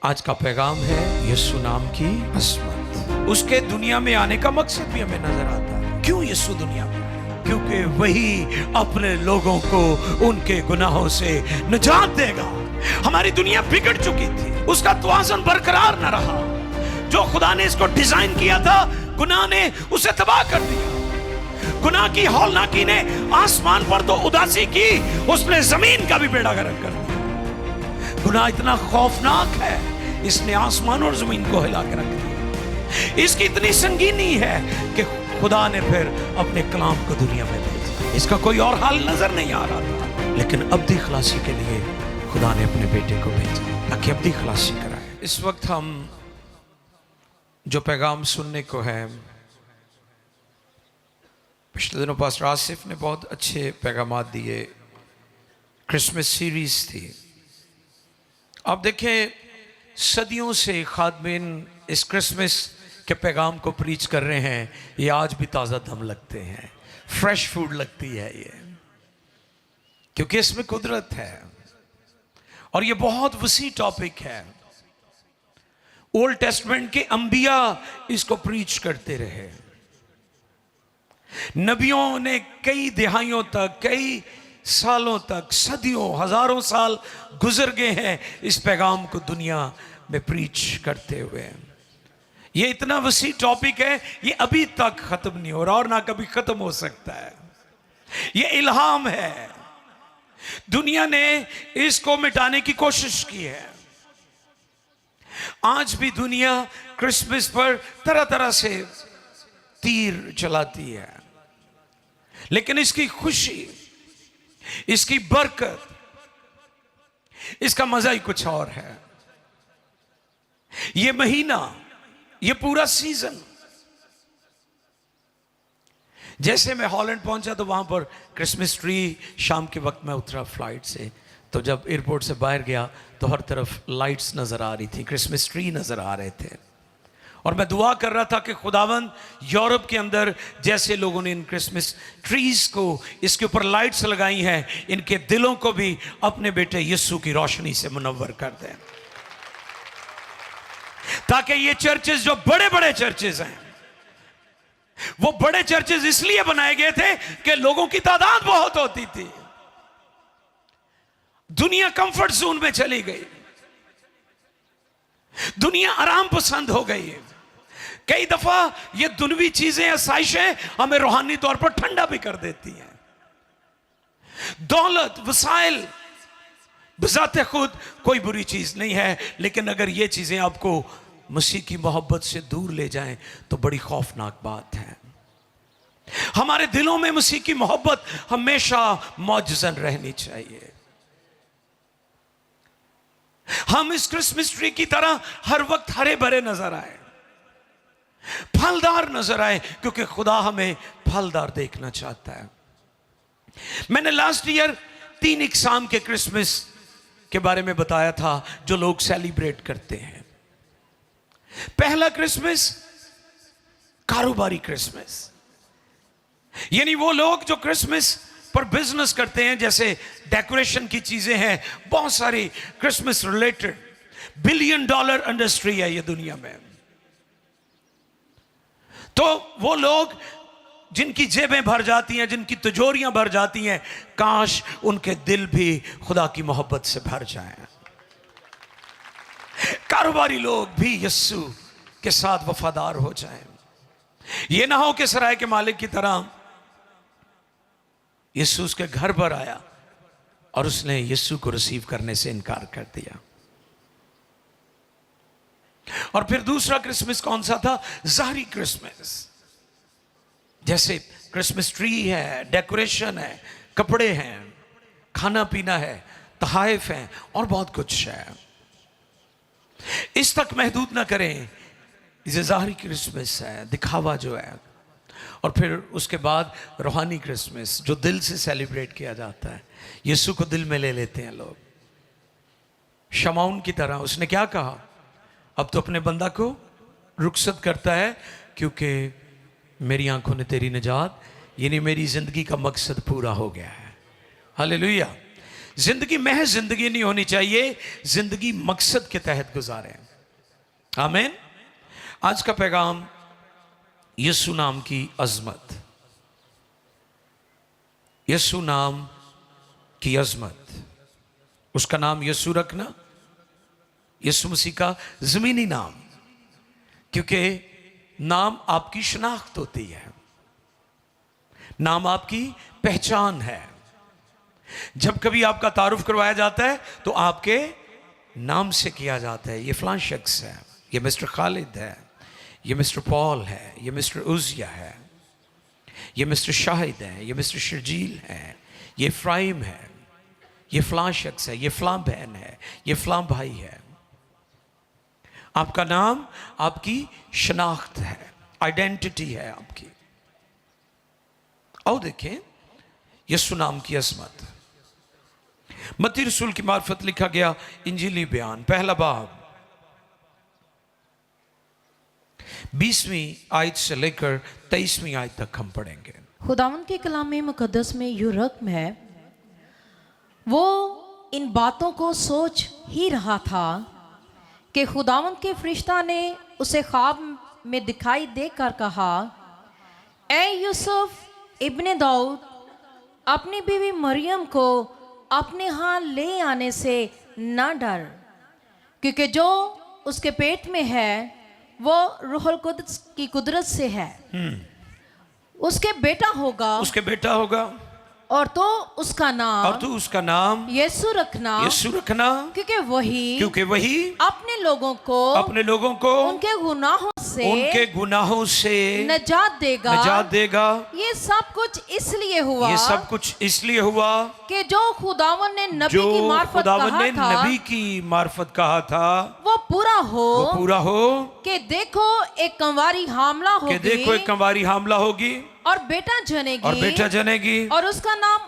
आज का पैगाम है यीशु नाम की असमत। उसके दुनिया में आने का मकसद भी हमें नजर आता है। क्यों यीशु दुनिया में आया? क्योंकि वही अपने लोगों को उनके गुनाहों से निजात देगा। हमारी दुनिया बिगड़ चुकी थी, उसका तवाज़ुन बरकरार न रहा। जो खुदा ने इसको डिजाइन किया था, गुनाह ने उसे तबाह कर दिया। गुनाह की हौलनाकी ने आसमान पर तो उदासी की, उसने जमीन का भी बेड़ा गर्क कर दिया। गुनाह इतना खौफनाक है, इसने आसमान और जमीन को हिला के रख दिया। इसकी इतनी संगीनी है कि खुदा ने फिर अपने कलाम को दुनिया में भेजा। इसका कोई और हाल नजर नहीं आ रहा था, लेकिन अब्दी खलासी के लिए खुदा ने अपने बेटे को भेजा ताकि अब्दी खलासी कराए। इस वक्त हम जो पैगाम सुनने को है, पिछले दिनों पास्टर आसिफ ने बहुत अच्छे पैगाम दिए। क्रिसमस सीरीज थी। आप देखें, सदियों से खादमीन इस क्रिसमस के पैगाम को प्रीच कर रहे हैं। ये आज भी ताज़ा दम लगते हैं, फ्रेश फूड लगती है ये, क्योंकि इसमें कुदरत है और ये बहुत वसी टॉपिक है। ओल्ड टेस्टमेंट के अंबिया इसको प्रीच करते रहे। नबियों ने कई दिहाइयों तक, कई सालों तक, सदियों, हजारों साल गुजर गए हैं इस पैगाम को दुनिया में प्रीच करते हुए। ये इतना वसी टॉपिक है, ये अभी तक खत्म नहीं हो रहा और ना कभी खत्म हो सकता है। ये इल्हाम है। दुनिया ने इसको मिटाने की कोशिश की है। आज भी दुनिया क्रिसमस पर तरह तरह से तीर चलाती है, लेकिन इसकी खुशी, इसकी बरकत, इसका मजा ही कुछ और है। ये महीना, ये पूरा सीजन। जैसे मैं हॉलैंड पहुंचा तो वहां पर क्रिसमस ट्री, शाम के वक्त में उतरा फ्लाइट से, तो जब एयरपोर्ट से बाहर गया तो हर तरफ लाइट्स नजर आ रही थी, क्रिसमस ट्री नजर आ रहे थे। और मैं दुआ कर रहा था कि खुदावंद, यूरोप के अंदर जैसे लोगों ने इन क्रिसमस ट्रीज को, इसके ऊपर लाइट्स लगाई हैं, इनके दिलों को भी अपने बेटे यीशु की रोशनी से मुनव्वर कर दें, ताकि ये चर्चेस, जो बड़े बड़े चर्चेस हैं, वो बड़े चर्चेस इसलिए बनाए गए थे कि लोगों की तादाद बहुत होती थी। दुनिया कंफर्ट जोन में चली गई, दुनिया आराम पसंद हो गई है। कई दफा ये दुनवी चीजें, आसाइशें हमें रूहानी तौर पर ठंडा भी कर देती हैं। दौलत, वसाइल बजाते खुद कोई बुरी चीज नहीं है, लेकिन अगर ये चीजें आपको मसीह की मोहब्बत से दूर ले जाएं तो बड़ी खौफनाक बात है। हमारे दिलों में मसीह की मोहब्बत हमेशा मौजूद रहनी चाहिए। हम इस क्रिसमस ट्री की तरह हर वक्त हरे भरे नजर आए, फलदार नजर आए, क्योंकि खुदा हमें फलदार देखना चाहता है। मैंने लास्ट ईयर 3 इकसाम के क्रिसमस के बारे में बताया था जो लोग सेलिब्रेट करते हैं। पहला क्रिसमस कारोबारी क्रिसमस, यानी वो लोग जो क्रिसमस पर बिजनेस करते हैं, जैसे डेकोरेशन की चीजें हैं, बहुत सारी क्रिसमस रिलेटेड, $1 बिलियन इंडस्ट्री है ये दुनिया में। तो वो लोग जिनकी जेबें भर जाती हैं, जिनकी तिजोरियां भर जाती हैं, काश उनके दिल भी खुदा की मोहब्बत से भर जाएं। कारोबारी लोग भी यीशु के साथ वफादार हो जाएं। ये ना हो कि सराय के मालिक की तरह यीशु उसके घर पर आया और उसने यीशु को रिसीव करने से इनकार कर दिया। और फिर दूसरा क्रिसमस कौन सा था? ज़ाहरी क्रिसमस, जैसे क्रिसमस ट्री है, डेकोरेशन है, कपड़े हैं, खाना पीना है, तहाइफ हैं और बहुत कुछ है। इस तक महदूद ना करें, इसे ज़ाहरी क्रिसमस है, दिखावा जो है। और फिर उसके बाद रूहानी क्रिसमस, जो दिल से सेलिब्रेट किया जाता है। यीशु को दिल में ले लेते हैं लोग, शमाउन की तरह। उसने क्या कहा? अब तो अपने बंदा को रुखसत करता है, क्योंकि मेरी आंखों ने तेरी निजात, यानी मेरी जिंदगी का मकसद पूरा हो गया है। हालेलुया। जिंदगी महज जिंदगी नहीं होनी चाहिए, जिंदगी मकसद के तहत गुजारें। आमीन। आज का पैगाम यीशु नाम की अजमत, यीशु नाम की अजमत। उसका नाम यीशु रखना, यीशु मसीह का जमीनी नाम, क्योंकि नाम आपकी शनाख्त होती है, नाम आपकी पहचान है। जब कभी आपका तारुफ करवाया जाता है तो आपके नाम से किया जाता है। ये फलां शख्स है, ये मिस्टर खालिद है, ये मिस्टर पॉल है, ये मिस्टर उजिया है, ये मिस्टर शाहिद है, ये मिस्टर शर्जील है, ये फ्राइम है, ये फलां शख्स है, ये फलां बहन है, ये फलां भाई है। आपका नाम आपकी शनाख्त है, आइडेंटिटी है आपकी। आओ देखें यीशु नाम की अजमत। मत्ती रसूल की मार्फत लिखा गया इंजीली बयान, पहला बाब, 20वीं आयत से लेकर 23वीं आयत तक हम पढ़ेंगे। खुदावंद के कलाम मुकद्दस में यूं रकम है, वो इन बातों को सोच ही रहा था कि खुदावंद के फरिश्ता ने उसे ख्वाब में दिखाई देकर कहा, ए यूसुफ इब्ने दाऊद, अपनी बीवी मरियम को अपने यहाँ ले आने से ना डर, क्योंकि जो उसके पेट में है वो रूहुल कुद्स की कुदरत से है। उसके बेटा होगा, उसके बेटा होगा, और तो उसका नाम, और तू उसका नाम यीशु रखना, यीशु रखना, क्योंकि वही अपने लोगों को उनके गुनाहों से नजात देगा। ये सब कुछ इसलिए हुआ कि जो खुदावन ने नबी की मार्फत कहा था वो पूरा हो कि देखो एक कंवारी हामला होगी और बेटा जनेगी और उसका नाम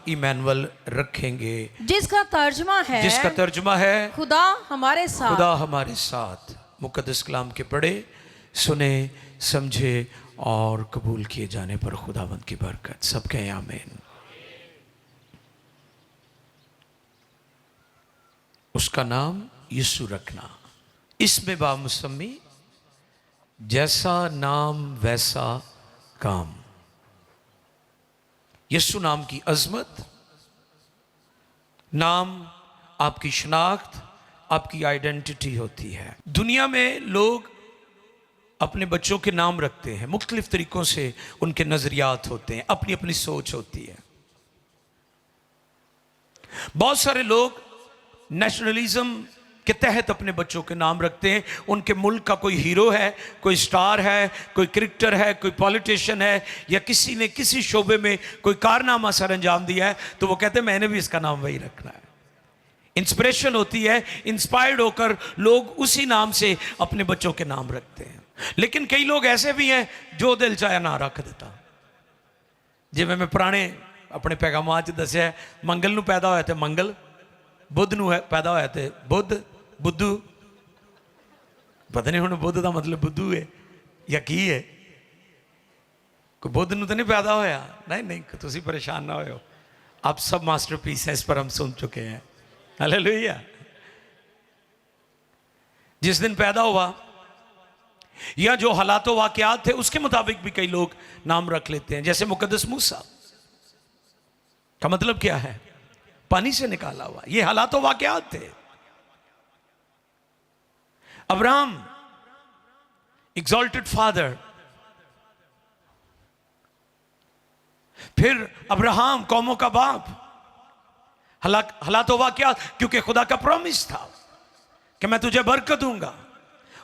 इमैनुअल रखेंगे, जिसका तर्जुमा है खुदा हमारे साथ। मुकद्दस कलाम के पढ़े, सुने, समझे और कबूल किए जाने पर खुदावंद की बरकत। सब कहें आमीन। उसका नाम यीशु रखना, इसमें बामुसम्मी, जैसा नाम वैसा काम। यीशु नाम की अजमत, नाम आपकी शनाख्त, आपकी आइडेंटिटी होती है। दुनिया में लोग अपने बच्चों के नाम रखते हैं, मुख्तलिफ तरीकों से उनके नजरियात होते हैं, अपनी अपनी सोच होती है। बहुत सारे लोग नेशनलिज्म के तहत अपने बच्चों के नाम रखते हैं। उनके मुल्क का कोई हीरो है, कोई स्टार है, कोई क्रिकेटर है, कोई पॉलिटिशियन है, या किसी ने किसी शोबे में कोई कारनामा सर अंजाम दिया है, तो वो कहते हैं मैंने भी इसका नाम वही रखना है। इंस्पिरेशन होती है, इंस्पायर्ड होकर लोग उसी नाम से अपने बच्चों के नाम रखते हैं। लेकिन कई लोग ऐसे भी हैं जो दिल चाहे ना रख देता। जिवें मैं पुराने अपने पैगामां च दस्सिया, मंगल नूं पैदा होया ते मंगल, बुध नूं पैदा होया ते बुध, बुद्धू, पता नहीं हुण बुध का मतलब बुद्धू है या की है। कोई बुध नूं तो नहीं पैदा होया, नहीं, तुसीं परेशान ना हो, आप सब मास्टरपीस हैं, इस पर हम सुन चुके हैं। हालेलुया। जिस दिन पैदा हुआ या जो हालात वाकयात थे उसके मुताबिक भी कई लोग नाम रख लेते हैं। जैसे मुकद्दस मूसा का मतलब क्या है? पानी से निकाला हुआ। ये हालात वाकयात थे। Abraham, exalted father. फिर अब्राहम, कौमों का बाप। हालात वाकयात, क्योंकि खुदा का प्रॉमिस था कि मैं तुझे बरकत दूंगा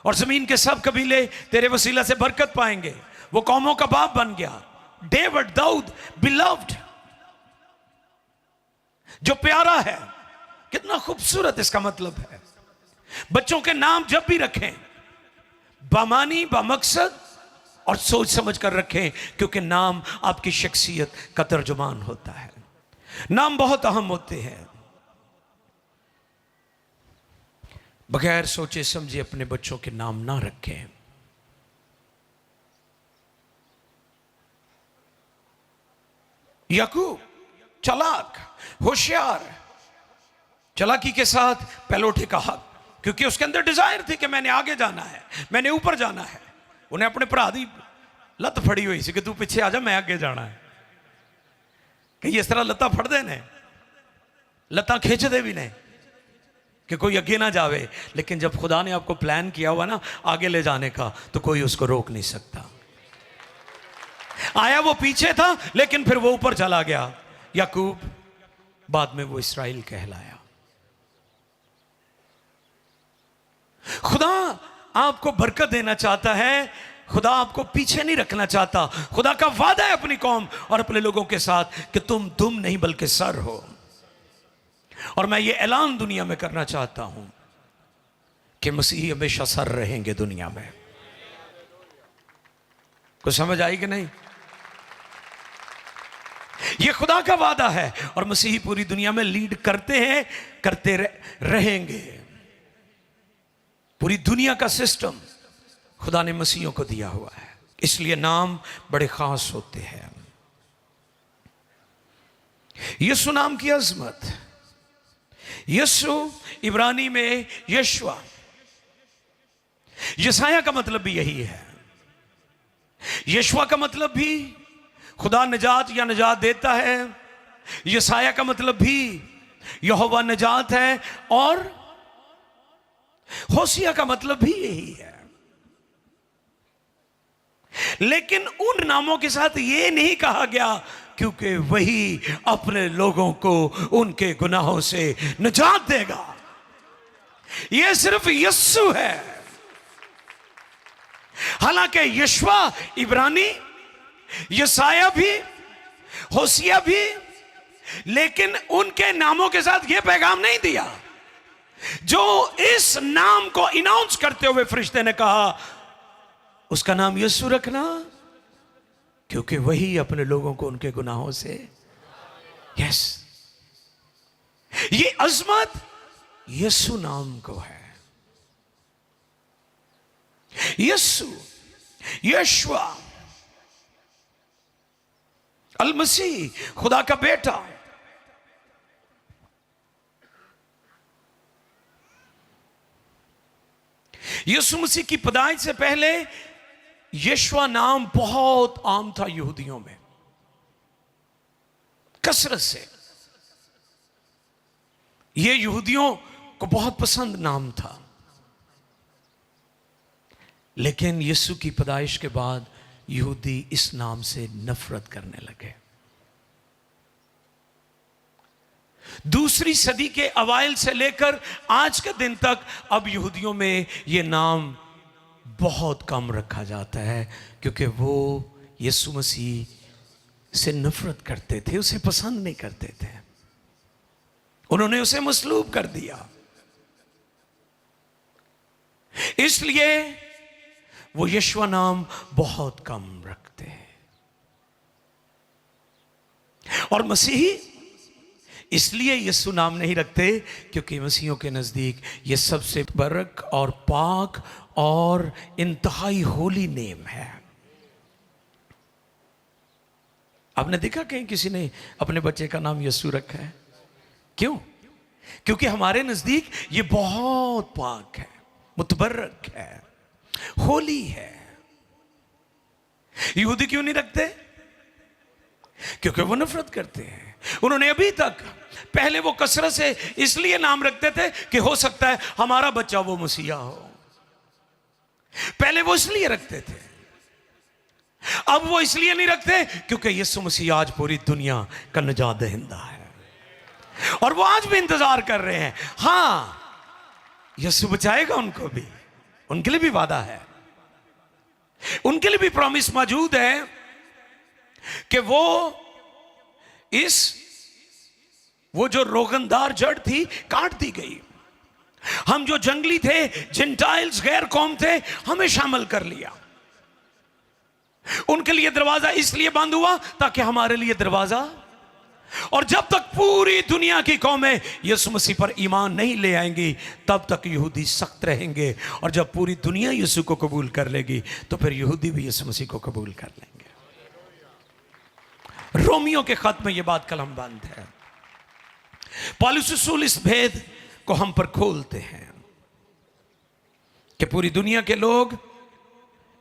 और जमीन के सब कबीले तेरे वसीला से बरकत पाएंगे। वो कौमों का बाप बन गया। डेविड, दाऊद, बिलव्ड, जो प्यारा है। कितना खूबसूरत इसका मतलब है। बच्चों के नाम जब भी रखें बामानी, बामकसद और सोच समझ कर रखें, क्योंकि नाम आपकी शख्सियत का तर्जुमान होता है। नाम बहुत अहम होते हैं। बगैर सोचे समझे अपने बच्चों के नाम ना रखें। याकूब चालाक, होशियार, चालाकी के साथ पहले उठे कहा, क्योंकि उसके अंदर डिजायर थी कि मैंने आगे जाना है, मैंने ऊपर जाना है। उन्हें अपने भरा दी लत फड़ी हुई सी कि तू पीछे आ जा, मैं आगे जाना है। कि इस तरह लत्ता फड़ देने, लत्ता खींच दे भी नहीं कि कोई आगे ना जावे। लेकिन जब खुदा ने आपको प्लान किया हुआ ना आगे ले जाने का, तो कोई उसको रोक नहीं सकता। आया वो पीछे था, लेकिन फिर वो ऊपर चला गया। याकूब, बाद में वो इस्राएल कहलाया। खुदा आपको बरकत देना चाहता है, खुदा आपको पीछे नहीं रखना चाहता। खुदा का वादा है अपनी कौम और अपने लोगों के साथ कि तुम दुम नहीं बल्कि सर हो। और मैं ये ऐलान दुनिया में करना चाहता हूं कि मसीही हमेशा सर रहेंगे दुनिया में। कुछ समझ आई कि नहीं? ये खुदा का वादा है और मसीही पूरी दुनिया में लीड करते हैं, करते रहेंगे। पूरी दुनिया का सिस्टम खुदा ने मसीहियों को दिया हुआ है, इसलिए नाम बड़े खास होते हैं। यीशु नाम की अजमत। यीशु इब्रानी में यशवा, यसाया का मतलब भी यही है। यशवा का मतलब भी खुदा निजात या निजात देता है, यसाया का मतलब भी यहोवा निजात है, और होसिया का मतलब भी यही है। लेकिन उन नामों के साथ ये नहीं कहा गया क्योंकि वही अपने लोगों को उनके गुनाहों से निजात देगा। यह सिर्फ यीशु है। हालांकि यशवा इब्रानी, यसाया भी, होसिया भी, लेकिन उनके नामों के साथ यह पैगाम नहीं दिया जो इस नाम को इनाउंस करते हुए फरिश्ते ने कहा, उसका नाम यीशु रखना क्योंकि वही अपने लोगों को उनके गुनाहों से। यस, ये अजमत यीशु नाम को है। यीशु, यशवा, अल मसीह, खुदा का बेटा। यीशु मसीह की पैदाइश से पहले यशवा नाम बहुत आम था यहूदियों में, कसरत से। यह यहूदियों को बहुत पसंद नाम था। लेकिन यीशु की पैदाइश के बाद यहूदी इस नाम से नफरत करने लगे। दूसरी सदी के अवाइल से लेकर आज के दिन तक अब यहूदियों में यह नाम बहुत कम रखा जाता है, क्योंकि वो यीशु मसीह से नफरत करते थे, उसे पसंद नहीं करते थे। उन्होंने उसे मसलूब कर दिया, इसलिए वो यशवा नाम बहुत कम रखते हैं। और मसीही इसलिए यीशु नाम नहीं रखते क्योंकि मसीहियों के नजदीक ये सबसे बरक और पाक और इंतहाई होली नेम है। आपने देखा कहीं किसी ने अपने बच्चे का नाम यीशु रखा है? क्यों? क्योंकि हमारे नजदीक ये बहुत पाक है, मुतबर्रक है, होली है। यहूदी क्यों नहीं रखते? क्योंकि वो नफरत करते हैं। उन्होंने अभी तक, पहले वो कसरत से इसलिए नाम रखते थे कि हो सकता है हमारा बच्चा वो मसीहा हो। पहले वो इसलिए रखते थे, अब वो इसलिए नहीं रखते क्योंकि यीशु मसीह आज पूरी दुनिया का निजात दहिंदा है और वो आज भी इंतजार कर रहे हैं। हां, यीशु बचाएगा उनको भी, उनके लिए भी वादा है, उनके लिए भी प्रॉमिस मौजूद है कि वो जो रोगनदार जड़ थी काट दी गई। हम जो जंगली थे, जेंटाइल्स, गैर कौम थे, हमें शामिल कर लिया। उनके लिए दरवाजा इसलिए बंद हुआ ताकि हमारे लिए दरवाजा। और जब तक पूरी दुनिया की कौमें यीशु मसीह पर ईमान नहीं ले आएंगी तब तक यहूदी सख्त रहेंगे, और जब पूरी दुनिया यीशु को कबूल कर लेगी तो फिर यहूदी भी यीशु मसीह को कबूल कर लेंगे। रोमियो के खत में यह बात कलमबंद है। पौलुस रसूल इस भेद को हम पर खोलते हैं कि पूरी दुनिया के लोग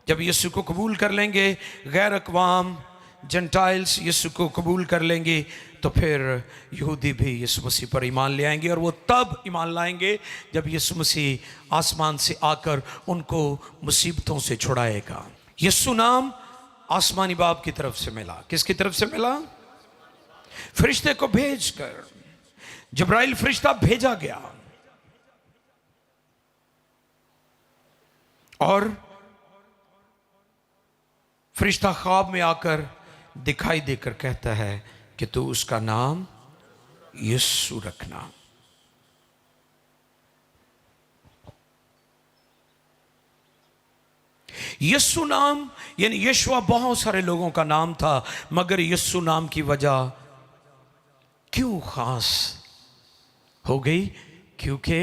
जब यीशु को कबूल कर लेंगे, गैर अक़वाम जेंटाइल्स यीशु को कबूल कर लेंगे, तो फिर यहूदी भी यीशु मसीह पर ईमान ले आएंगे। और वो तब ईमान लाएंगे जब यीशु मसीह आसमान से आकर उनको मुसीबतों से छुड़ाएगा। यीशु नाम आसमानी बाप की तरफ से मिला। किसकी तरफ से मिला? फरिश्ते को भेजकर। जिब्राइल फरिश्ता भेजा गया और फरिश्ता ख्वाब में आकर दिखाई देकर कहता है कि तू उसका नाम यीशु रखना। यीशु नाम यानी यीशुआ बहुत सारे लोगों का नाम था, मगर यीशु नाम की वजह क्यों खास हो गई? क्योंकि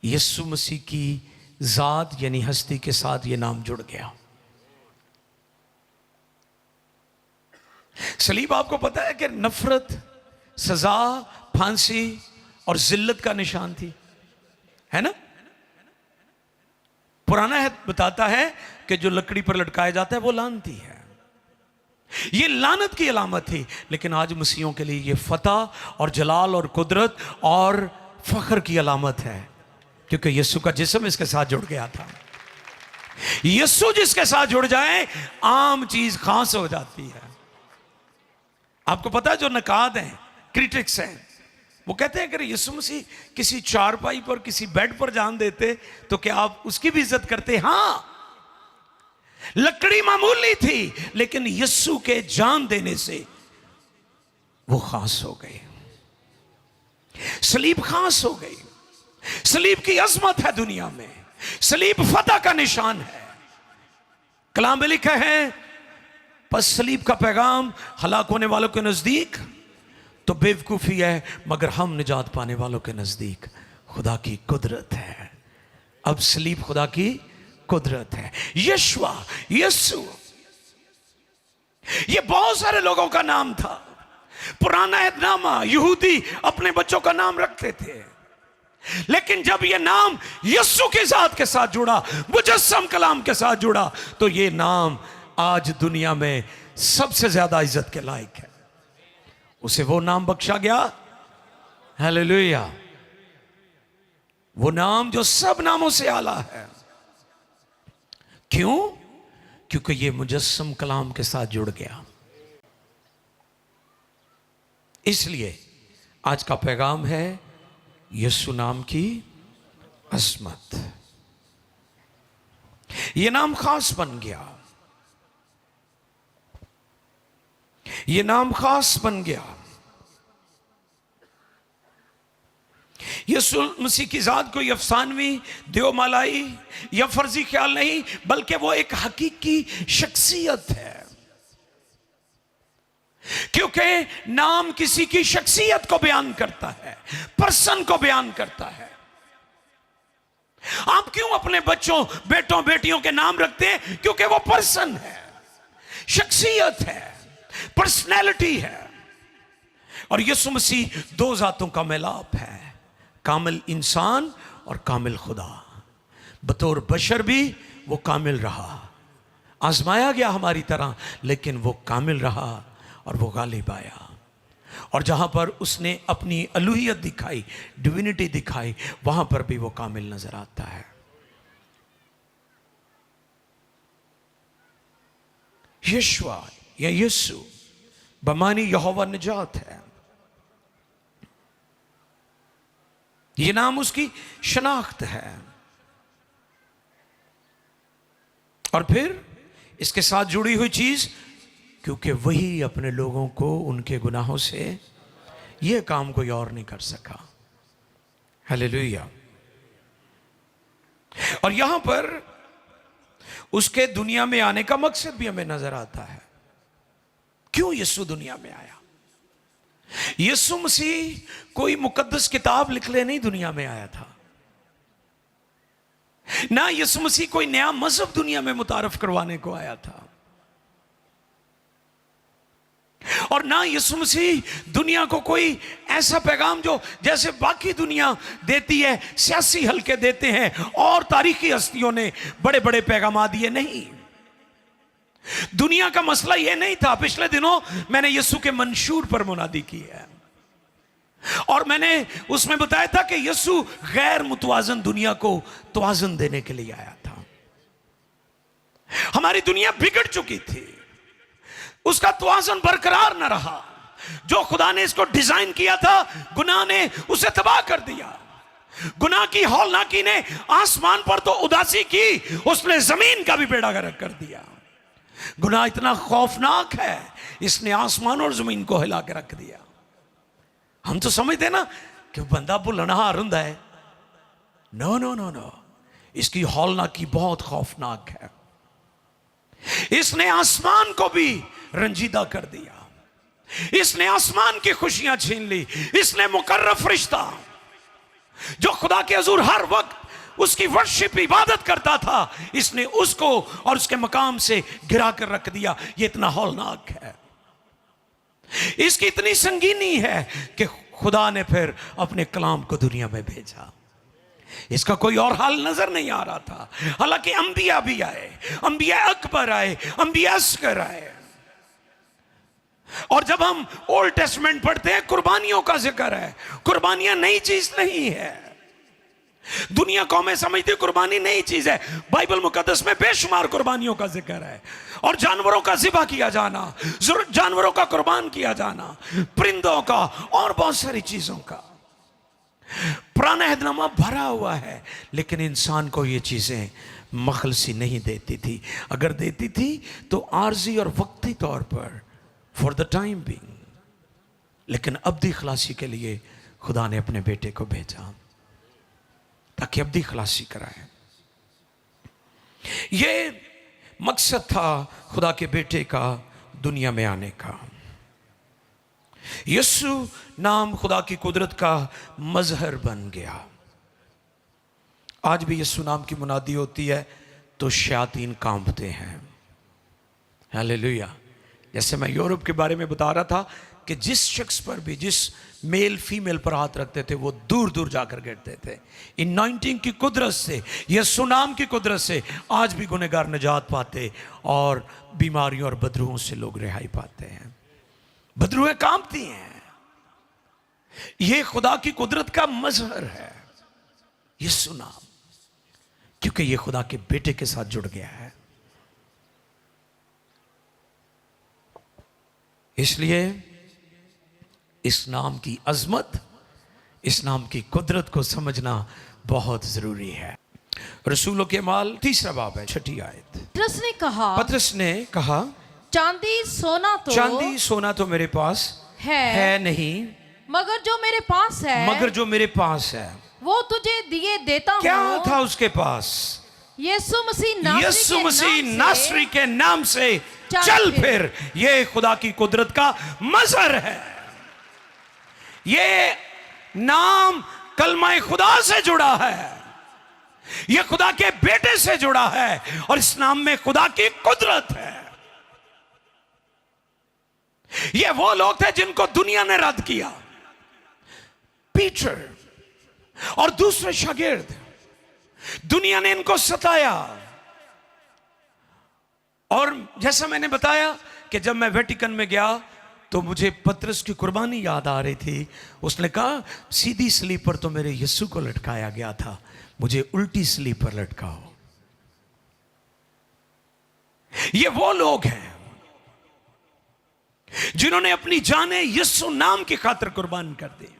यीशु मसीह की जात यानी हस्ती के साथ ये नाम जुड़ गया। सलीब आपको पता है कि नफरत, सजा, फांसी और जिल्लत का निशान थी, है ना? पुराना है बताता है कि जो लकड़ी पर लटकाया जाता है वो लानती है। ये लानत की अलामत थी, लेकिन आज मसीहों के लिए ये फतह और जलाल और कुदरत और फख्र की अलामत है, क्योंकि यीशु का जिस्म इसके साथ जुड़ गया था। यीशु जिसके साथ जुड़ जाए आम चीज खास हो जाती है। आपको पता है जो नकाद हैं, क्रिटिक्स हैं, वो कहते हैं कि यीशु मसीह किसी चारपाई पर किसी बेड पर जान देते तो क्या आप उसकी भी इज्जत करते? हाँ, लकड़ी मामूली थी, लेकिन यीशु के जान देने से वो खास हो गई। सलीब खास हो गई। सलीब की अजमत है दुनिया में। सलीब फतह का निशान है। कलाम में लिखा है, बस सलीब का पैगाम हलाक होने वालों के नजदीक तो बेवकूफी है, मगर हम निजात पाने वालों के नजदीक खुदा की कुदरत है। अब सलीब खुदा की कुदरत है। यीशुआ, यीशु, ये बहुत सारे लोगों का नाम था। पुराना अहदनामा यहूदी अपने बच्चों का नाम रखते थे, लेकिन जब ये नाम यीशु के जात के साथ जुड़ा, मुजस्सम कलाम के साथ जुड़ा, तो ये नाम आज दुनिया में सबसे ज्यादा इज्जत के लायक है। उसे वो नाम बख्शा गया, हालेलुया, वो नाम जो सब नामों से आला है। क्यों? क्योंकि ये मुजस्सम कलाम के साथ जुड़ गया। इसलिए आज का पैगाम है यीशु नाम की अजमत। ये नाम खास बन गया। ये नाम खास बन गया। यीशु मसीह की जात कोई अफसानवी, देवमालाई या फर्जी ख्याल नहीं, बल्कि वो एक हकीकी शख्सियत है। क्योंकि नाम किसी की शख्सियत को बयान करता है, पर्सन को बयान करता है। आप क्यों अपने बच्चों, बेटों, बेटियों के नाम रखते हैं? क्योंकि वो पर्सन है, शख्सियत है, पर्सनैलिटी है। और यीशु मसीह दो जातों का मिलाप है, कामिल इंसान और कामिल खुदा। बतौर बशर भी वो कामिल रहा, आजमाया गया हमारी तरह, लेकिन वो कामिल रहा और वो गालिब आया। और जहां पर उसने अपनी अलूहियत दिखाई, डिविनिटी दिखाई, वहां पर भी वो कामिल नजर आता है। यीशुआ या यीशु बमानी यहोवा निजात है। ये नाम उसकी शनाख्त है। और फिर इसके साथ जुड़ी हुई चीज, क्योंकि वही अपने लोगों को उनके गुनाहों से, यह काम कोई और नहीं कर सका। हालेलुया। और यहां पर उसके दुनिया में आने का मकसद भी हमें नजर आता है। क्यों यीशु दुनिया में आया? यीशु मसीह कोई मुकद्दस किताब लिखने नहीं दुनिया में आया था, ना यीशु मसीह कोई नया मजहब दुनिया में मुतारफ करवाने को आया था। और ना यीशु मसीह दुनिया को कोई ऐसा पैगाम जो जैसे बाकी दुनिया देती है, सियासी हलके देते हैं और तारीखी हस्तियों ने बड़े बड़े पैगाम दिए, नहीं। दुनिया का मसला यह नहीं था। पिछले दिनों मैंने यीशु के मंशूर पर मुनादी की है और मैंने उसमें बताया था कि यीशु गैर मुतवाजन दुनिया को तवाज़ुन देने के लिए आया था। हमारी दुनिया बिगड़ चुकी थी, उसका तवाज़ुन बरकरार न रहा। जो खुदा ने इसको डिजाइन किया था, गुनाह ने उसे तबाह कर दिया। गुनाह की हौलनाकी ने आसमान पर तो उदासी की, उसने जमीन का भी बेड़ा गर्क कर दिया। गुनाह इतना खौफनाक है, इसने आसमान और जमीन को हिला के रख दिया। हम तो समझते ना कि बंदा भुलनहार हुंदा है। नो नो नो नो, इसकी हौलनाकी बहुत खौफनाक है। इसने आसमान को भी रंजीदा कर दिया, इसने आसमान की खुशियां छीन ली। इसने मुकर्रब फरिश्ता जो खुदा के हुजूर हर वक्त उसकी वर्शिप इबादत करता था, इसने उसको और उसके मकाम से गिरा कर रख दिया। ये इतना हौलनाक है, इसकी इतनी संगीनी है कि खुदा ने फिर अपने कलाम को दुनिया में भेजा। इसका कोई और हाल नजर नहीं आ रहा था। हालांकि अंबिया भी आए, अंबिया अकबर आए, अंबिया अस्कर आए। और जब हम ओल्ड टेस्टमेंट पढ़ते हैं, कुर्बानियों का जिक्र है। कुर्बानियां नई चीज नहीं है। दुनिया कौमें समझती कुर्बानी नई चीज है। बाइबल मुकद्दस में बेशुमार कुर्बानियों का जिक्र है और जानवरों का ज़िबा किया जाना, जानवरों का कुर्बान किया जाना, परिंदों का और बहुत सारी चीजों का। पुराना अहदनामा भरा हुआ है, लेकिन इंसान को ये चीजें मखलसी नहीं देती थी। अगर देती थी तो आर्जी और वक्ती तौर पर, फॉर द टाइम बीइंग। लेकिन अब्दी खलासी के लिए खुदा ने अपने बेटे को भेजा ताकि अब्दी खलासी कराए। ये मकसद था खुदा के बेटे का दुनिया में आने का। यीशु नाम खुदा की कुदरत का मजहर बन गया। आज भी यीशु नाम की मुनादी होती है तो शयातीन कांपते हैं। हालेलुया। जैसे मैं यूरोप के बारे में बता रहा था कि जिस शख्स पर भी, जिस मेल फीमेल पर हाथ रखते थे, वो दूर दूर जाकर गिरते थे। इनॉइंटिंग की कुदरत से, यीशु नाम की कुदरत से आज भी गुनहगार निजात पाते और बीमारियों और बदरूहों से लोग रिहाई पाते हैं। बदरूहें कांपती हैं। यह खुदा की कुदरत का मजहर है यीशु नाम, क्योंकि यह खुदा के बेटे के साथ जुड़ गया है। इसलिए इस नाम की अजमत, इस नाम की कुदरत को समझना बहुत जरूरी है। रसूलों के माल 3 बाब है 6 आयत। पतरस ने कहा चांदी सोना तो मेरे पास है नहीं, मगर जो मेरे पास है वो तुझे दिए देता हूं। क्या था उसके पास? यीशु मसीह नासरी के नाम से चल फिर। ये खुदा की कुदरत का मजहर है। ये नाम कलमा खुदा से जुड़ा है, ये खुदा के बेटे से जुड़ा है और इस नाम में खुदा की कुदरत है। ये वो लोग थे जिनको दुनिया ने रद्द किया। पीटर और दूसरे शागिर्द, दुनिया ने इनको सताया। और जैसा मैंने बताया कि जब मैं वेटिकन में गया तो मुझे पतरस की कुर्बानी याद आ रही थी। उसने कहा सीधी स्लीप पर तो मेरे यीशु को लटकाया गया था, मुझे उल्टी स्लीप पर लटकाओ। ये वो लोग हैं जिन्होंने अपनी जानें यीशु नाम की खातिर कुर्बान कर दी,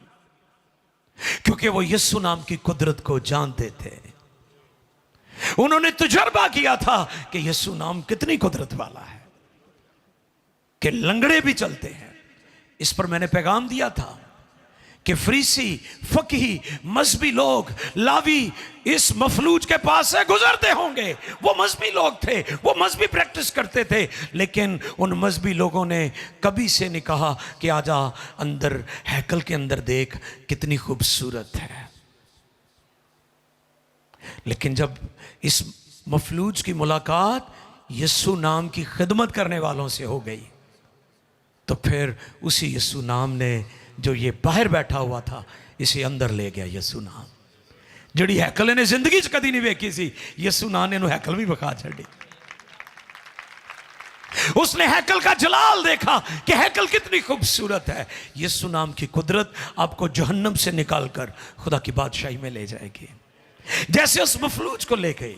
क्योंकि वो यीशु नाम की कुदरत को जानते थे। उन्होंने तजुर्बा किया था कि यीशु नाम कितनी कुदरत वाला है कि लंगड़े भी चलते हैं। इस पर मैंने पैगाम दिया था कि फरीसी, फकीही, मजहबी लोग, लावी इस मफलूज के पास से गुजरते होंगे। वो मजहबी लोग थे, वो मजहबी प्रैक्टिस करते थे, लेकिन उन मजहबी लोगों ने कभी से नहीं कहा कि आजा अंदर हैकल के अंदर देख कितनी खूबसूरत है। लेकिन जब इस मफलूज की मुलाकात यीशु नाम की खिदमत करने वालों से हो गई तो फिर उसी यीशु नाम ने जो ये बाहर बैठा हुआ था इसे अंदर ले गया। यीशु नाम जिहड़ी हैकल ने जिंदगी च कदी नहीं वेखी सी, यीशु नाम ने इहनूं हैकल भी विखा छड़ी। उसने हैकल का जलाल देखा कि हैकल कितनी खूबसूरत है। यीशु नाम की कुदरत आपको जहन्नम से निकालकर खुदा की बादशाही में ले जाएगी, जैसे उस मफलूज को ले गई,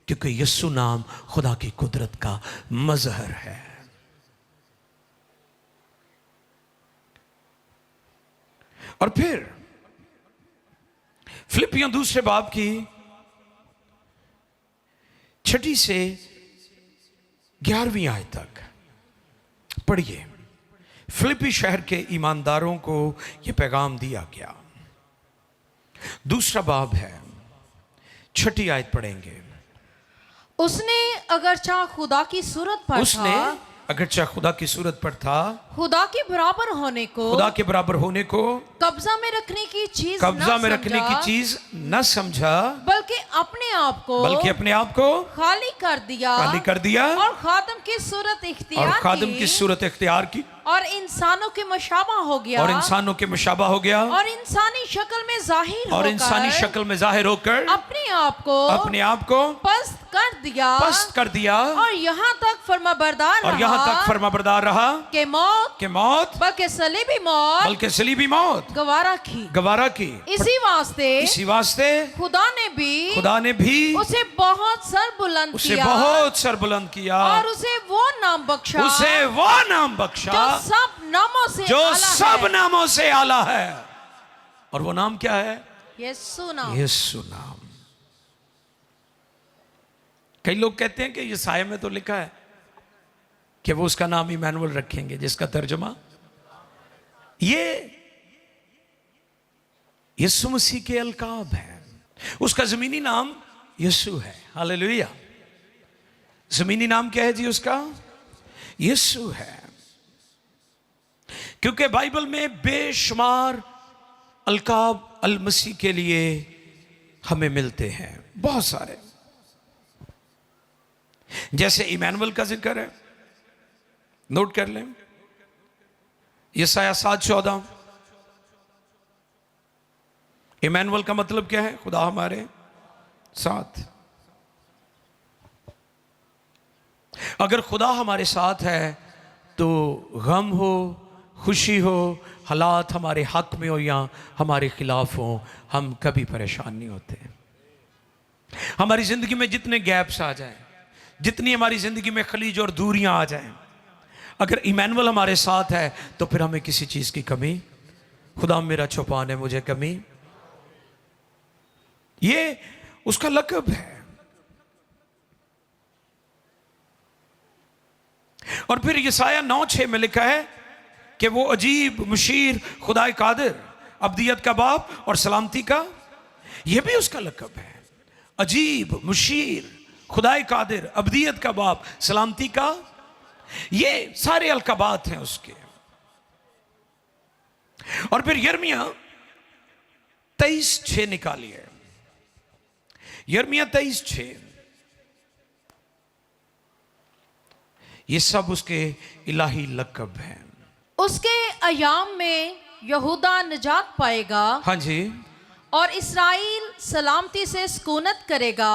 क्योंकि यीशु नाम खुदा की कुदरत का मजहर है। और फिर फिलिपियों दूसरे बाब की 6 से 11वीं आयत तक पढ़िए। फिलिपी शहर के ईमानदारों को यह पैगाम दिया गया। दूसरा बाब है, 6 आयत पढ़ेंगे। उसने अगरचा खुदा की सूरत पर उसने था, अगरचा खुदा की सूरत पर था, खुदा के बराबर होने को, खुदा के बराबर होने को कब्जा में रखने की चीज कब्जा न में रखने की समझा, चीज न समझा, बल्कि अपने आप को खाली कर दिया और खादम की सूरत और इख्तियार खादम की सूरत इख्तियार की और इंसानों के मशाबा हो गया और इंसानों के मुशाबा हो गया और इंसानी शक्ल में जाहिर और इंसानी शक्ल में जाहिर होकर अपने आप को पस्त कर दिया और यहाँ तक फरमाबरदार रहा कि मौत बल्कि सलीबी मौत गवारा की। इसी वास्ते खुदा ने भी उसे बहुत सर बुलंद किया और उसे वो नाम बख्शा जो सब नामों से आला है। और वो नाम क्या है? यीशु नाम। यीशु नाम। कई लोग कहते हैं कि यशाया में तो लिखा है कि वो उसका नाम इमैनुअल रखेंगे, जिसका तर्जुमा ये यीशु मसीह के अलकाब है। उसका जमीनी नाम यीशु है। हालेलुया। जमीनी नाम क्या है जी उसका? यीशु है। क्योंकि बाइबल में बेशुमार अलकाब अल मसीह के लिए हमें मिलते हैं, बहुत सारे। जैसे इमैनुअल का जिक्र है, नोट कर लें, यशाया 7:14। इमैनुअल का मतलब क्या है? खुदा हमारे साथ। अगर खुदा हमारे साथ है तो गम हो, खुशी हो, हालात हमारे हक में हो या हमारे खिलाफ हो, हम कभी परेशान नहीं होते। हमारी जिंदगी में जितने गैप्स आ जाएं, जितनी हमारी जिंदगी में खलीज और दूरियां आ जाएं, अगर इमैनुअल हमारे साथ है तो फिर हमें किसी चीज की कमी, खुदा मेरा छुपाने मुझे कमी, ये उसका लक़ब है। और फिर यशाया 9:6 में लिखा है कि वो अजीब, मुशीर, खुदाए कादिर, अब्दियत का बाप और सलामती का, यह भी उसका लक़ब है। अजीब, मुशीर, खुदाए कादिर, अब्दियत का बाप, सलामती का, ये सारे अलकबात हैं उसके। और फिर यिर्मयाह 23:6 निकालिए। यिर्मयाह 23:6, ये सब उसके इलाही लक़ब हैं। उसके अयाम में यहूदा निजात पाएगा, हाँ जी, और इस्राएल सलामती से सुकूनत करेगा,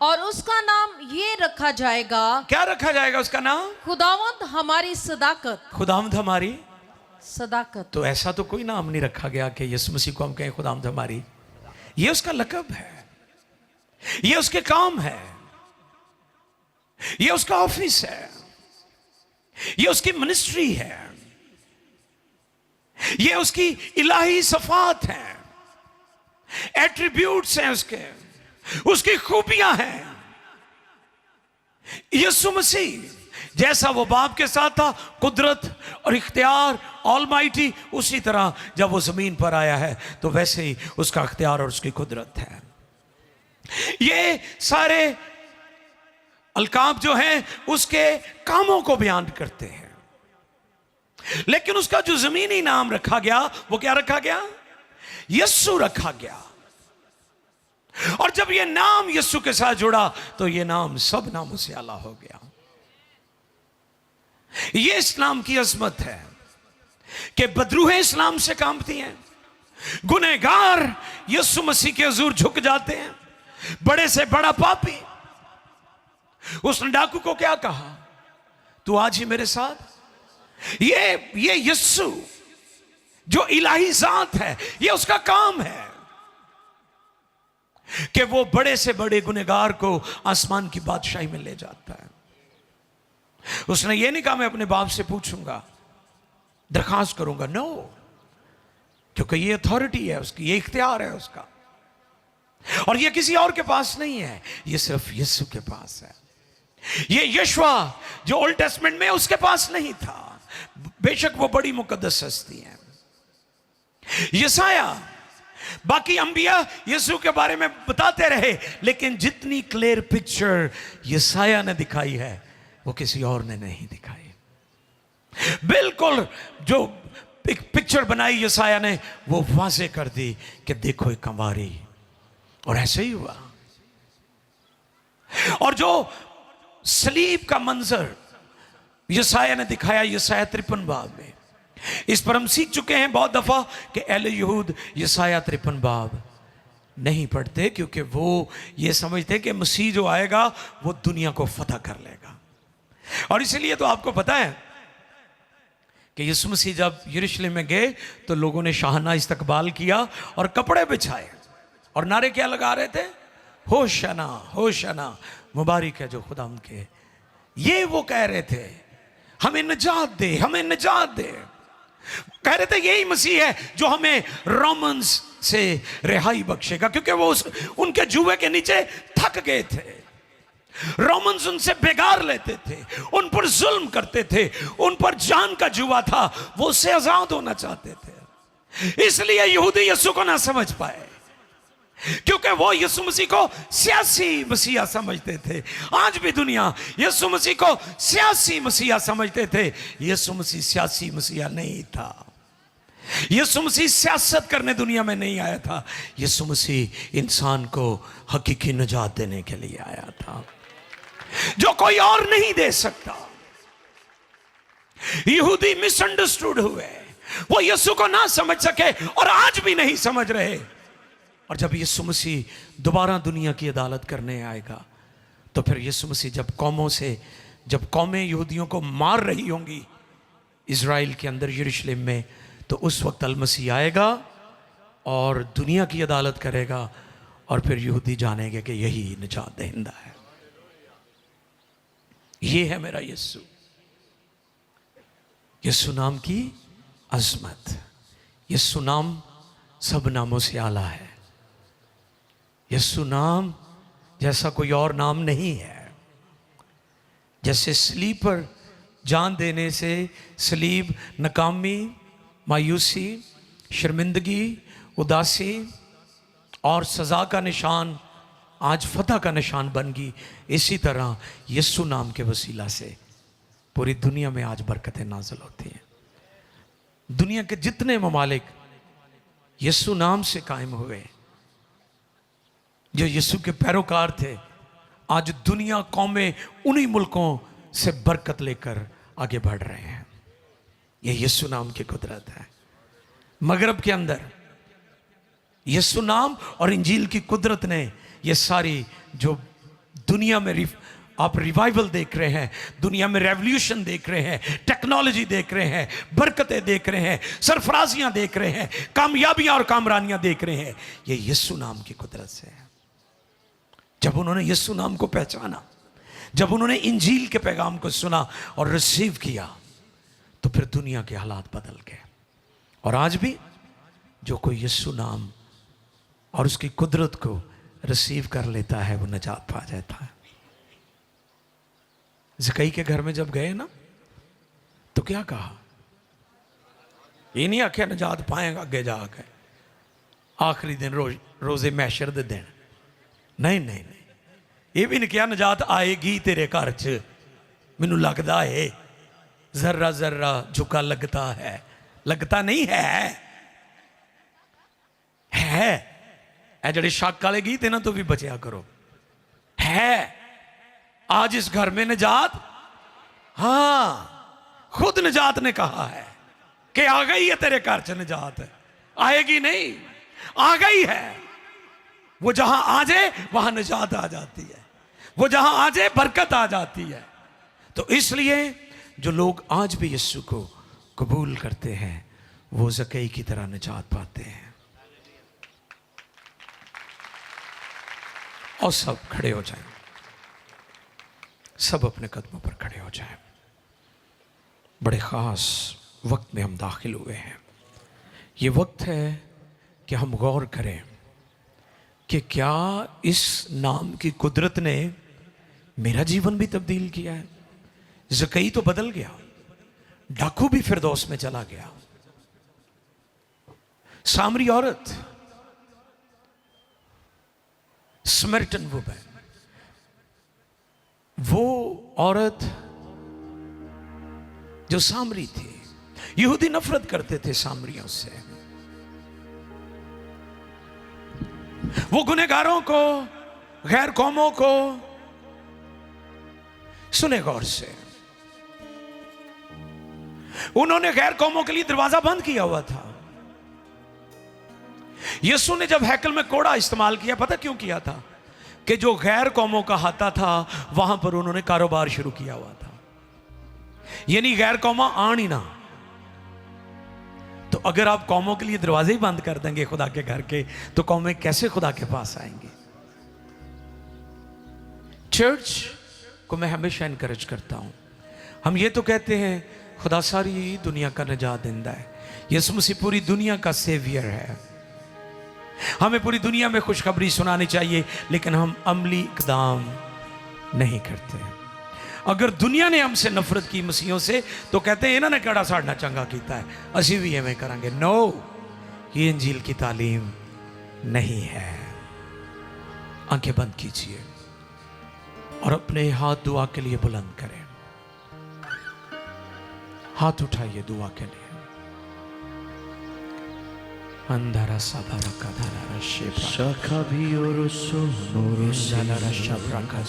और उसका नाम ये रखा जाएगा। क्या रखा जाएगा उसका नाम? खुदावंद हमारी सदाकत। खुदावंद हमारी सदाकत। तो ऐसा तो कोई नाम नहीं रखा गया कि यीशु मसीह को हम कहें खुदावंद हमारी। ये उसका लक़ब है, ये उसके काम है, ये उसका ऑफिस है, ये उसकी मिनिस्ट्री है, ये उसकी इलाही सफात हैं, एट्रीब्यूट्स हैं उसकी खूबियां हैं। यीशु मसीह जैसा वो बाप के साथ था, कुदरत और इख्तियार, ऑलमाइटी, उसी तरह जब वो जमीन पर आया है तो वैसे ही उसका इख्तियार और उसकी कुदरत है। ये सारे अलकाब जो हैं उसके कामों को बयान करते हैं। लेकिन उसका जो जमीनी नाम रखा गया वो क्या रखा गया? यीशु रखा गया। और जब ये नाम यीशु के साथ जुड़ा तो ये नाम सब नामों से आला हो गया। ये इस्लाम की अजमत है कि बदरूहें इस्लाम से कांपती हैं, गुनहगार यीशु मसीह के हुजूर झुक जाते हैं, बड़े से बड़ा पापी। उसने डाकू को क्या कहा? तू आज ही मेरे साथ। ये यीशु जो इलाही जात है, ये उसका काम है कि वो बड़े से बड़े गुनहगार को आसमान की बादशाही में ले जाता है। उसने ये नहीं कहा मैं अपने बाप से पूछूंगा, दरखास्त करूंगा, नो, क्योंकि ये अथॉरिटी है उसकी, ये इख्तियार है उसका, और ये किसी और के पास नहीं है, ये सिर्फ यीशु के पास है। ये यशवा जो ओल्ड टेस्टमेंट में उसके पास नहीं था, बेशक वो बड़ी मुकद्दस हस्ती है। यसाया, बाकी अंबिया यीशु के बारे में बताते रहे, लेकिन जितनी क्लियर पिक्चर यसाया ने दिखाई है वो किसी और ने नहीं दिखाई। बिल्कुल जो पिक्चर बनाई यसाया ने वो वाज़े कर दी कि देखो एक कंवारी, और ऐसे ही हुआ। और जो सलीब का मंजर यसाया ने दिखाया, यसाया 53 बाब में, इस पर हम सीख चुके हैं बहुत दफा कि अहले यहूद यसाया 53 बाब नहीं पढ़ते, क्योंकि वो ये समझते कि मसीह जो आएगा वो दुनिया को फतह कर लेगा। और इसलिए तो आपको पता है कि यीशु मसीह जब यरूशलेम में गए तो लोगों ने शाहना इस्तकबाल किया और कपड़े बिछाए, और नारे क्या लगा रहे थे? होशाना होशाना, मुबारक है जो खुदा के। ये वो कह रहे थे हमें निजात दे, हमें निजात दे। कह रहे थे यही मसीह है जो हमें रोमन्स से रिहाई बख्शेगा, क्योंकि वो उनके जुए के नीचे थक गए थे। रोमन्स उनसे बेगार लेते थे, उन पर जुल्म करते थे, उन पर जान का जुआ था, वो उससे आजाद होना चाहते थे। इसलिए यहूदी यीशु को ना समझ पाए, क्योंकि वो यीशु मसीह को सियासी मसीहा समझते थे। आज भी दुनिया यीशु मसीह को सियासी मसीहा समझते थे। यीशु मसीह सियासी मसीहा नहीं था। यीशु मसीह सियासत करने दुनिया में नहीं आया था। यीशु मसीह इंसान को हकीकी निजात देने के लिए आया था, जो कोई और नहीं दे सकता। यहूदी मिसअंडरस्टूड हुए, वो यीशु को ना समझ सके और आज भी नहीं समझ रहे। और जब यीशु मसीह दोबारा दुनिया की अदालत करने आएगा तो फिर यीशु मसीह जब कौमें यहूदियों को मार रही होंगी इज़राइल के अंदर यरूशलेम में, तो उस वक्त अल मसीह आएगा और दुनिया की अदालत करेगा, और फिर यहूदी जानेंगे कि यही निजात दहिंदा है। ये है मेरा यीशु। यीशु नाम की अजमत, यीशु नाम सब नामों से आला है। यीशु नाम जैसा कोई और नाम नहीं है। जैसे सलीब पर जान देने से सलीब नाकामी, मायूसी, शर्मिंदगी, उदासी और सज़ा का निशान आज फतह का निशान बन गई, इसी तरह यीशु नाम के वसीला से पूरी दुनिया में आज बरकतें नाज़िल होती हैं। दुनिया के जितने ममालिक यीशु नाम से कायम हुए, जो यीशु के पैरोकार थे, आज दुनिया कौमें उन्हीं मुल्कों से बरकत लेकर आगे बढ़ रहे हैं। ये यीशु नाम की कुदरत है। मगरब के अंदर यीशु नाम और इंजील की कुदरत ने ये सारी जो दुनिया में आप रिवाइवल देख रहे हैं, दुनिया में रेवोल्यूशन देख रहे हैं, टेक्नोलॉजी देख रहे हैं, बरकतें देख रहे हैं, सरफराजियां देख रहे हैं, कामयाबियां और कामरानियां देख रहे हैं, ये यीशु नाम की कुदरत से है। जब उन्होंने यीशु नाम को पहचाना, जब उन्होंने इंजील के पैगाम को सुना और रिसीव किया, तो फिर दुनिया के हालात बदल गए। और आज भी जो कोई यीशु नाम और उसकी कुदरत को रिसीव कर लेता है वो निजात पा जाता है। ज़कई के घर में जब गए ना तो क्या कहा? ये नहीं आख्या निजात पाएगा अगे जाके आखिरी दिन रोजे मैशर दे दिन, नहीं नहीं नहीं, ये भी नहीं किया निजात आएगी तेरे घर च, मैनू लगता है जर्रा जर्रा झुका लगता है, लगता नहीं है जड़े शक वाले गीत इन्हों तो भी बचिया करो। है आज इस घर में निजात, हाँ खुद निजात ने कहा है कि आ गई है तेरे घर च निजात, आएगी नहीं, आ गई है। वो जहां आ जाए वहां निजात आ जाती है, वो जहां आ जाए बरकत आ जाती है। तो इसलिए जो लोग आज भी यीशु को कबूल करते हैं वो ज़कई की तरह निजात पाते हैं। और सब खड़े हो जाएं, सब अपने कदमों पर खड़े हो जाएं। बड़े ख़ास वक्त में हम दाखिल हुए हैं। ये वक्त है कि हम गौर करें कि क्या इस नाम की कुदरत ने मेरा जीवन भी तब्दील किया है। ज़कई तो बदल गया, डाकू भी फिरदौस में चला गया। सामरी औरत, समरिटन वुमन, वो औरत जो सामरी थी, यहूदी नफरत करते थे सामरियों से। वो गुनहगारों को, गैर कौमों को, सुने गौर से, उन्होंने गैर कौमों के लिए दरवाजा बंद किया हुआ था। यीशु ने जब हैकल में कोड़ा इस्तेमाल किया, पता क्यों किया था? कि जो गैर कौमों का हाथा था वहां पर उन्होंने कारोबार शुरू किया हुआ था। यानी गैर कौमा आन ही ना। तो अगर आप कौमों के लिए दरवाजे ही बंद कर देंगे खुदा के घर के, तो कौमें कैसे खुदा के पास आएंगे? चर्च को मैं हमेशा इनकरेज करता हूं। हम ये तो कहते हैं खुदा सारी दुनिया का निजात देंदा है, यीशु मसीह पूरी दुनिया का सेवियर है, हमें पूरी दुनिया में खुशखबरी सुनानी चाहिए, लेकिन हम अमली इकदाम नहीं करते। अगर दुनिया ने हमसे नफरत की मसीहों से, तो कहते हैं इन्होंने कड़ा साड़ना चंगा किया है, असी भी एवें करांगे। नो, ये इंजील की तालीम नहीं है। आंखें बंद कीजिए और अपने हाथ दुआ के लिए बुलंद करें। हाथ उठाइए दुआ के लिए। अंधारा साधारा का धारा शेप्रा शाखा भी और सोनोरो शाब्रा का